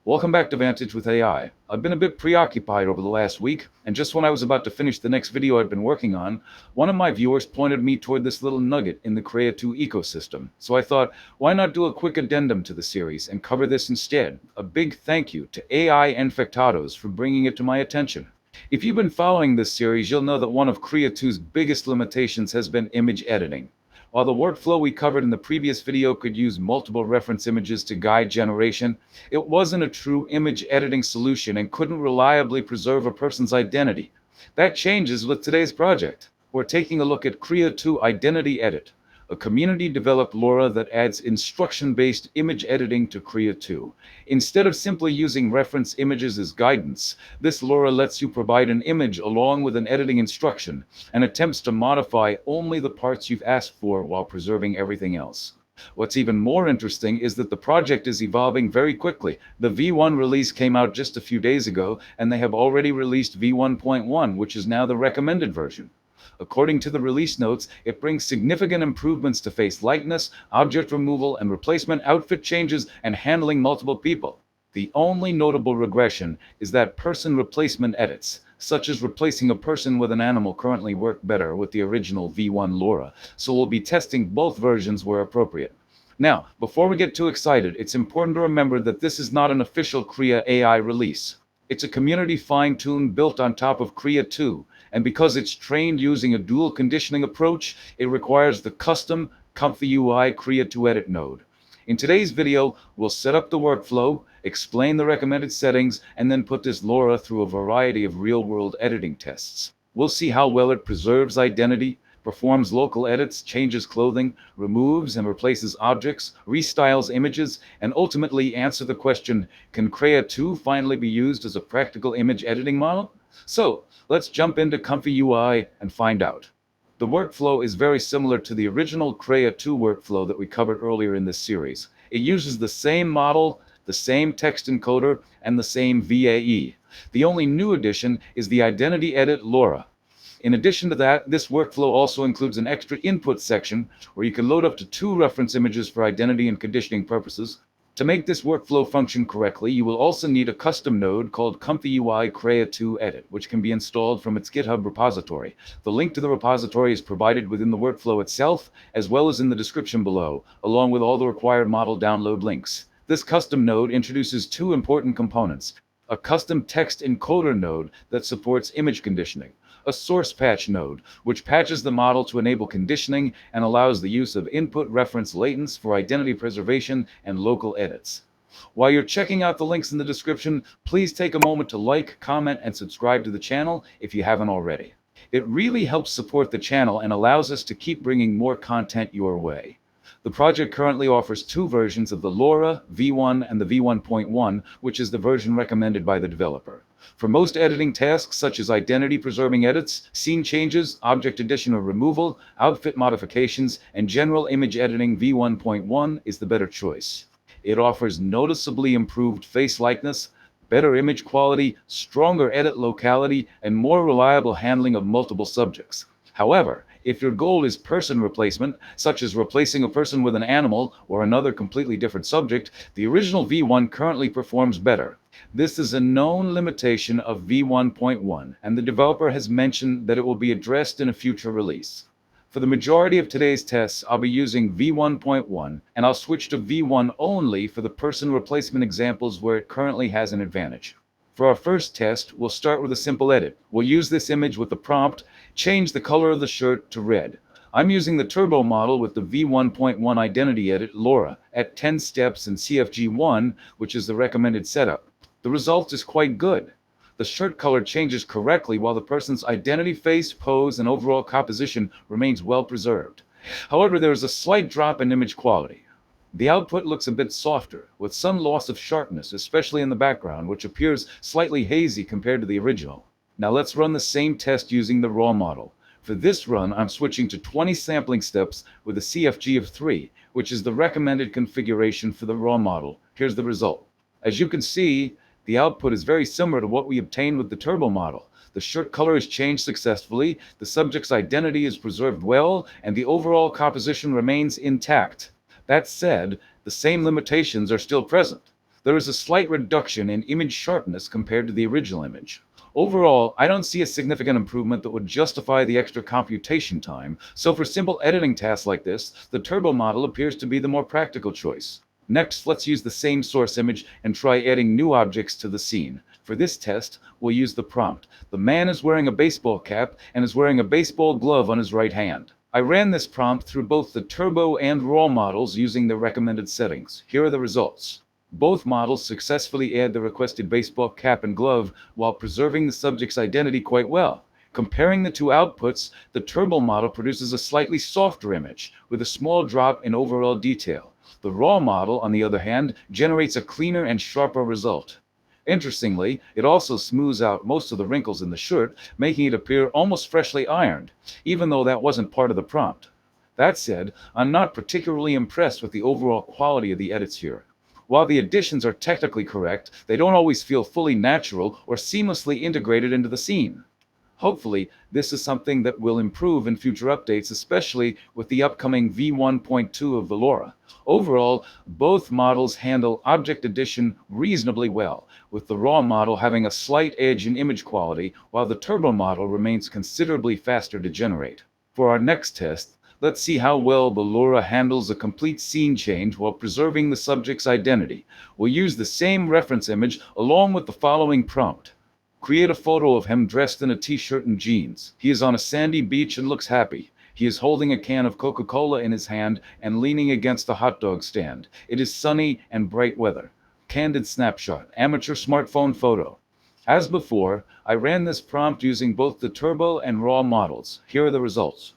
Welcome back to Vantage with AI. I've been a bit preoccupied over the last week, and just when I was about to finish the next video I've been working on, one of my viewers pointed me toward this little nugget in the Krea 2 ecosystem. So I thought, why not do a quick addendum to the series and cover this instead? A big thank you to AI Infectados for bringing it to my attention. If you've been following this series, you'll know that one of Krea 2's biggest limitations has been image editing. While the workflow we covered in the previous video could use multiple reference images to guide generation, it wasn't a true image editing solution and couldn't reliably preserve a person's identity. That changes with today's project. We're taking a look at Krea 2 Identity Edit, a community-developed LoRA that adds instruction-based image editing to Krea 2. Instead of simply using reference images as guidance, this LoRA lets you provide an image along with an editing instruction and attempts to modify only the parts you've asked for while preserving everything else. What's even more interesting is that the project is evolving very quickly. The V1 release came out just a few days ago, and they have already released V1.1, which is now the recommended version. According to the release notes, it brings significant improvements to face likeness, object removal and replacement, outfit changes, and handling multiple people. The only notable regression is that person replacement edits, such as replacing a person with an animal, currently work better with the original V1 LoRA, so we'll be testing both versions where appropriate. Now, before we get too excited, it's important to remember that this is not an official Krea AI release. It's a community fine-tune built on top of Krea 2, and because it's trained using a dual conditioning approach, it requires the custom ComfyUI Krea 2 Edit node. In today's video, we'll set up the workflow, explain the recommended settings, and then put this LoRA through a variety of real-world editing tests. We'll see how well it preserves identity, performs local edits, changes clothing, removes and replaces objects, restyles images, and ultimately answer the question, can Krea 2 finally be used as a practical image editing model? So, let's jump into ComfyUI and find out. The workflow is very similar to the original Krea 2 workflow that we covered earlier in this series. It uses the same model, the same text encoder, and the same VAE. The only new addition is the Identity Edit LoRA. In addition to that, this workflow also includes an extra input section where you can load up to 2 reference images for identity and conditioning purposes. To make this workflow function correctly, you will also need a custom node called ComfyUI Krea 2 Edit, which can be installed from its GitHub repository. The link to the repository is provided within the workflow itself, as well as in the description below, along with all the required model download links. This custom node introduces 2 important components: a custom text encoder node that supports image conditioning, a source patch node, which patches the model to enable conditioning and allows the use of input reference latents for identity preservation and local edits. While you're checking out the links in the description, please take a moment to like, comment, and subscribe to the channel if you haven't already. It really helps support the channel and allows us to keep bringing more content your way. The project currently offers 2 versions of the LoRA V1 and the V1.1, which is the version recommended by the developer. For most editing tasks such as identity preserving edits, scene changes, object addition or removal, outfit modifications, and general image editing, V1.1 is the better choice. It offers noticeably improved face likeness, better image quality, stronger edit locality, and more reliable handling of multiple subjects. However, if your goal is person replacement, such as replacing a person with an animal or another completely different subject, the original V1 currently performs better. This is a known limitation of V1.1, and the developer has mentioned that it will be addressed in a future release. For the majority of today's tests, I'll be using V1.1, and I'll switch to V1 only for the person replacement examples where it currently has an advantage. For our first test, we'll start with a simple edit. We'll use this image with the prompt, change the color of the shirt to red. I'm using the turbo model with the V1.1 Identity Edit LoRA at 10 steps in CFG1, which is the recommended setup. The result is quite good. The shirt color changes correctly while the person's identity, face, pose, and overall composition remains well preserved. However, there is a slight drop in image quality. The output looks a bit softer, with some loss of sharpness, especially in the background, which appears slightly hazy compared to the original. Now let's run the same test using the raw model. For this run, I'm switching to 20 sampling steps with a CFG of 3, which is the recommended configuration for the raw model. Here's the result. As you can see, the output is very similar to what we obtained with the turbo model. The shirt color is changed successfully, the subject's identity is preserved well, and the overall composition remains intact. That said, the same limitations are still present. there is a slight reduction in image sharpness compared to the original image. Overall, I don't see a significant improvement that would justify the extra computation time, so for simple editing tasks like this, the turbo model appears to be the more practical choice. Next, let's use the same source image and try adding new objects to the scene. For this test, we'll use the prompt. The man is wearing a baseball cap and is wearing a baseball glove on his right hand. I ran this prompt through both the turbo and raw models using the recommended settings. Here are the results. Both models successfully add the requested baseball cap and glove while preserving the subject's identity quite well. Comparing the two outputs, the turbo model produces a slightly softer image, with a small drop in overall detail. The raw model, on the other hand, generates a cleaner and sharper result. Interestingly, it also smooths out most of the wrinkles in the shirt, making it appear almost freshly ironed, even though that wasn't part of the prompt. That said, I'm not particularly impressed with the overall quality of the edits here. While the additions are technically correct, they don't always feel fully natural or seamlessly integrated into the scene. Hopefully, this is something that will improve in future updates, especially with the upcoming v1.2 of the LoRA. Overall, both models handle object addition reasonably well, with the raw model having a slight edge in image quality, while the turbo model remains considerably faster to generate. For our next test, let's see how well the LoRA handles a complete scene change while preserving the subject's identity. We'll use the same reference image along with the following prompt. Create a photo of him dressed in a t-shirt and jeans. He is on a sandy beach and looks happy. He is holding a can of Coca-Cola in his hand and leaning against a hot dog stand. It is sunny and bright weather. Candid snapshot. Amateur smartphone photo. As before, I ran this prompt using both the turbo and raw models. Here are the results.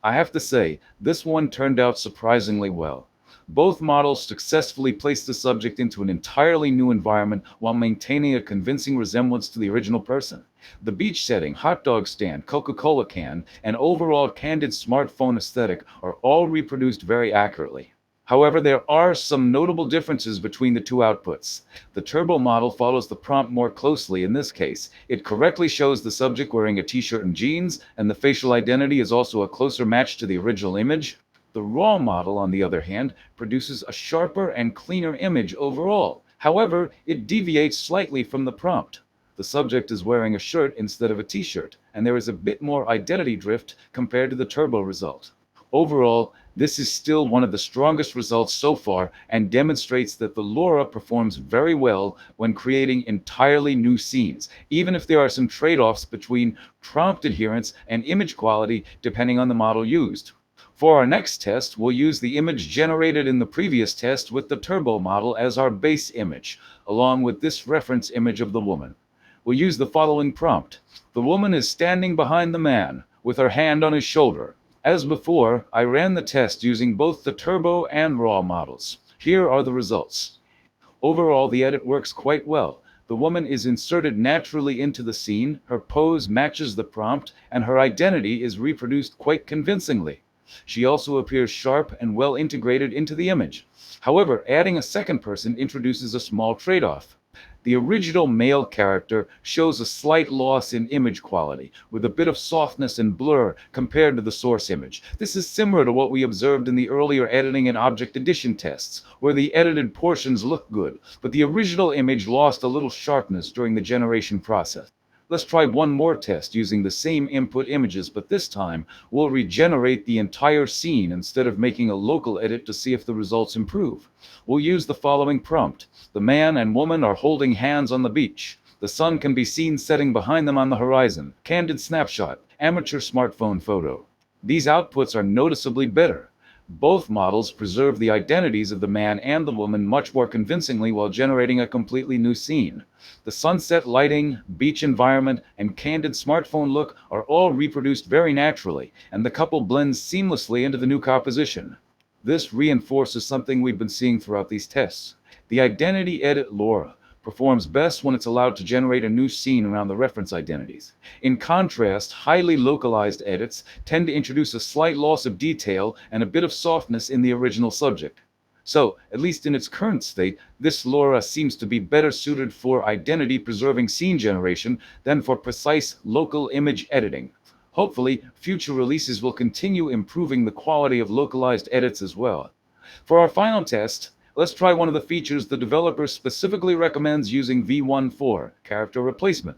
I have to say, this one turned out surprisingly well. Both models successfully placed the subject into an entirely new environment while maintaining a convincing resemblance to the original person. The beach setting, hot dog stand, Coca-Cola can, and overall candid smartphone aesthetic are all reproduced very accurately. However, there are some notable differences between the two outputs. The turbo model follows the prompt more closely in this case. It correctly shows the subject wearing a t-shirt and jeans, and the facial identity is also a closer match to the original image. The raw model, on the other hand, produces a sharper and cleaner image overall. However, it deviates slightly from the prompt. The subject is wearing a shirt instead of a t-shirt, and there is a bit more identity drift compared to the turbo result. Overall, this is still one of the strongest results so far and demonstrates that the LoRA performs very well when creating entirely new scenes, even if there are some trade-offs between prompt adherence and image quality depending on the model used. For our next test, we'll use the image generated in the previous test with the turbo model as our base image, along with this reference image of the woman. We'll use the following prompt. The woman is standing behind the man, with her hand on his shoulder. As before, I ran the test using both the turbo and raw models. Here are the results. Overall, the edit works quite well. The woman is inserted naturally into the scene, her pose matches the prompt, and her identity is reproduced quite convincingly. She also appears sharp and well integrated into the image. However, adding a second person introduces a small trade-off. The original male character shows a slight loss in image quality, with a bit of softness and blur compared to the source image. This is similar to what we observed in the earlier editing and object addition tests, where the edited portions look good, but the original image lost a little sharpness during the generation process. Let's try one more test using the same input images, but this time we'll regenerate the entire scene instead of making a local edit to see if the results improve. We'll use the following prompt. The man and woman are holding hands on the beach. The sun can be seen setting behind them on the horizon. Candid snapshot. Amateur smartphone photo. These outputs are noticeably better. Both models preserve the identities of the man and the woman much more convincingly while generating a completely new scene. The sunset lighting, beach environment, and candid smartphone look are all reproduced very naturally, and the couple blends seamlessly into the new composition. This reinforces something we've been seeing throughout these tests. The identity edit LoRA performs best when it's allowed to generate a new scene around the reference identities. In contrast, highly localized edits tend to introduce a slight loss of detail and a bit of softness in the original subject. So, at least in its current state, this LoRA seems to be better suited for identity-preserving scene generation than for precise local image editing. Hopefully, future releases will continue improving the quality of localized edits as well. For our final test, Let's try one of the features the developer specifically recommends using V1.4, character replacement.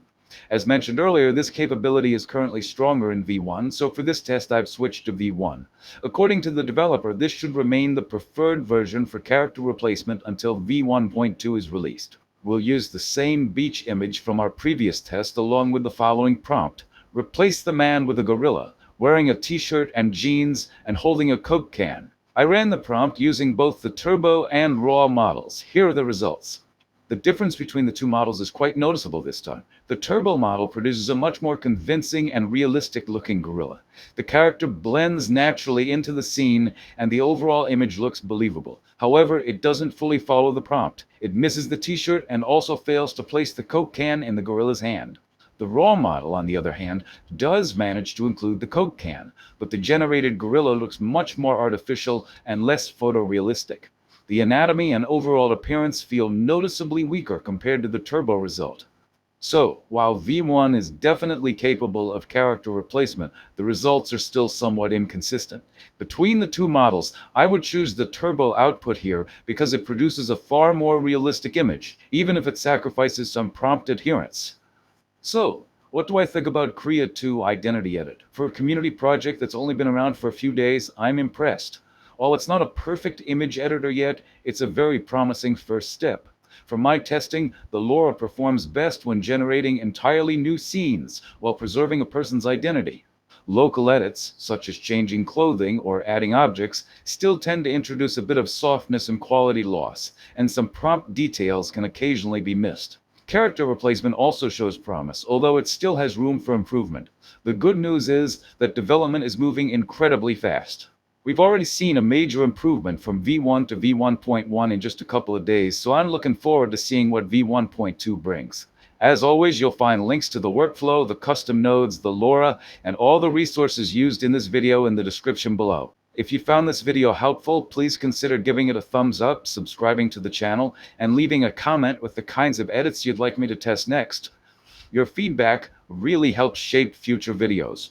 As mentioned earlier, this capability is currently stronger in V1, so for this test I've switched to V1. According to the developer, this should remain the preferred version for character replacement until V1.2 is released. We'll use the same beach image from our previous test along with the following prompt. Replace the man with a gorilla, wearing a t-shirt and jeans and holding a Coke can. I ran the prompt using both the turbo and raw models. Here are the results. The difference between the two models is quite noticeable this time. The turbo model produces a much more convincing and realistic-looking gorilla. The character blends naturally into the scene, and the overall image looks believable. However, it doesn't fully follow the prompt. It misses the t-shirt and also fails to place the Coke can in the gorilla's hand. The raw model, on the other hand, does manage to include the Coke can, but the generated gorilla looks much more artificial and less photorealistic. The anatomy and overall appearance feel noticeably weaker compared to the turbo result. So, while V1 is definitely capable of character replacement, the results are still somewhat inconsistent. Between the two models, I would choose the turbo output here because it produces a far more realistic image, even if it sacrifices some prompt adherence. So, what do I think about Krea 2 Identity Edit? For a community project that's only been around for a few days, I'm impressed. While it's not a perfect image editor yet, it's a very promising first step. From my testing, the LoRA performs best when generating entirely new scenes while preserving a person's identity. Local edits, such as changing clothing or adding objects, still tend to introduce a bit of softness and quality loss, and some prompt details can occasionally be missed. Character replacement also shows promise, although it still has room for improvement. The good news is that development is moving incredibly fast. We've already seen a major improvement from V1 to V1.1 in just a couple of days, so I'm looking forward to seeing what V1.2 brings. As always, you'll find links to the workflow, the custom nodes, the LoRA, and all the resources used in this video in the description below. If you found this video helpful, please consider giving it a thumbs up, subscribing to the channel, and leaving a comment with the kinds of edits you'd like me to test next. Your feedback really helps shape future videos.